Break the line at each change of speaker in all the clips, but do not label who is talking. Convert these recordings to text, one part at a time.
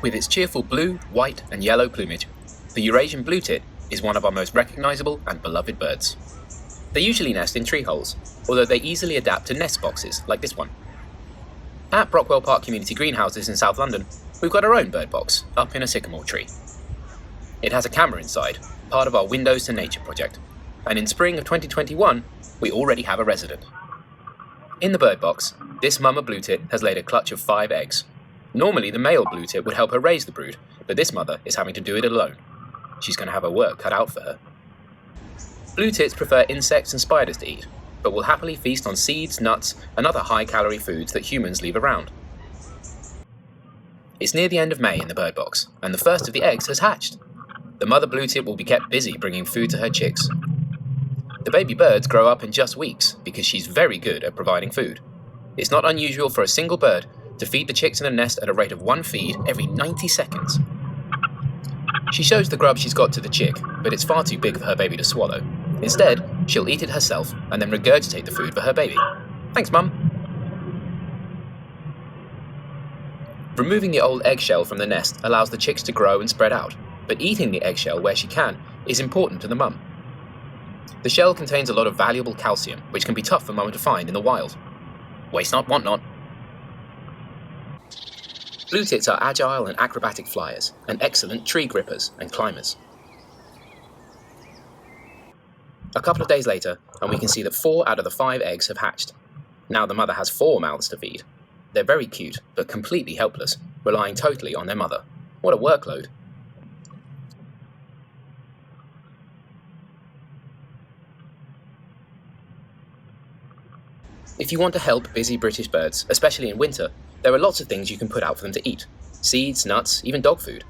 With its cheerful blue, white and yellow plumage, the Eurasian blue tit is one of our most recognisable and beloved birds. They usually nest in tree holes, although they easily adapt to nest boxes like this one. At Brockwell Park Community Greenhouses in South London, we've got our own bird box up in a sycamore tree. It has a camera inside, part of our Windows to Nature project, and in spring of 2021, we already have a resident. In the bird box, this mama blue tit has laid a clutch of 5 eggs. Normally the male blue tit would help her raise the brood, but this mother is having to do it alone. She's going to have her work cut out for her. Blue tits prefer insects and spiders to eat, but will happily feast on seeds, nuts, and other high-calorie foods that humans leave around. It's near the end of May in the bird box, and the first of the eggs has hatched. The mother blue tit will be kept busy bringing food to her chicks. The baby birds grow up in just weeks because she's very good at providing food. It's not unusual for a single bird to feed the chicks in a nest at a rate of 1 feed every 90 seconds. She shows the grub she's got to the chick, but it's far too big for her baby to swallow. Instead, she'll eat it herself and then regurgitate the food for her baby. Thanks, Mum. Removing the old eggshell from the nest allows the chicks to grow and spread out, but eating the eggshell where she can is important to the mum. The shell contains a lot of valuable calcium, which can be tough for mum to find in the wild. Waste not, want not. Blue tits are agile and acrobatic flyers, and excellent tree grippers and climbers. A couple of days later, and we can see that 4 out of the 5 eggs have hatched. Now the mother has 4 mouths to feed. They're very cute, but completely helpless, relying totally on their mother. What a workload. If you want to help busy British birds, especially in winter, there are lots of things you can put out for them to eat. Seeds, nuts, even dog food.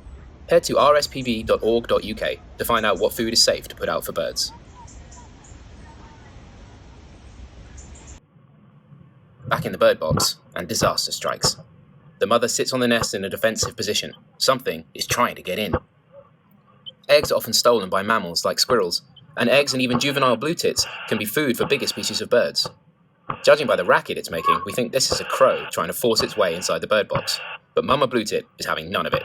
Head to rspb.org.uk to find out what food is safe to put out for birds. Back in the bird box, and disaster strikes. The mother sits on the nest in a defensive position. Something is trying to get in. Eggs are often stolen by mammals like squirrels, and eggs and even juvenile blue tits can be food for bigger species of birds. Judging by the racket it's making, we think this is a crow trying to force its way inside the bird box, but Mama Blue Tit is having none of it.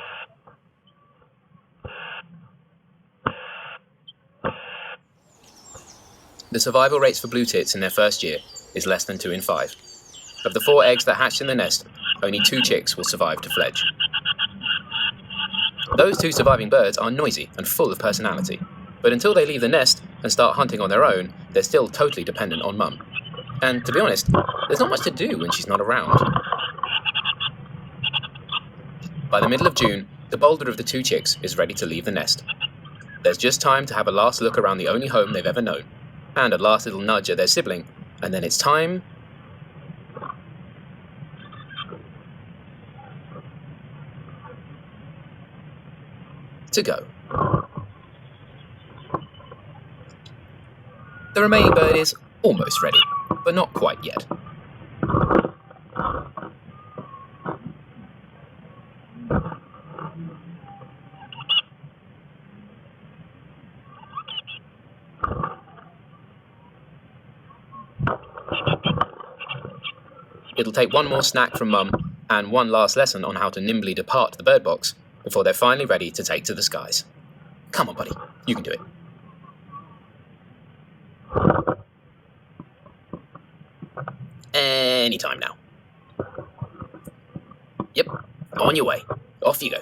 The survival rates for blue tits in their first year is less than 2 in 5. Of the 4 eggs that hatched in the nest, only 2 chicks will survive to fledge. Those 2 surviving birds are noisy and full of personality, but until they leave the nest and start hunting on their own, they're still totally dependent on Mum. And to be honest, there's not much to do when she's not around. By the middle of June, the bolder of the 2 chicks is ready to leave the nest. There's just time to have a last look around the only home they've ever known, and a last little nudge at their sibling, and then it's time to go. The remaining bird is almost ready, but not quite yet. It'll take one more snack from Mum and one last lesson on how to nimbly depart the bird box before they're finally ready to take to the skies. Come on, buddy, you can do it. Anytime now. Yep, on your way. Off you go.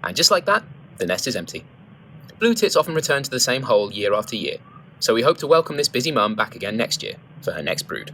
And just like that, the nest is empty. Blue tits often return to the same hole year after year, so we hope to welcome this busy mum back again next year for her next brood.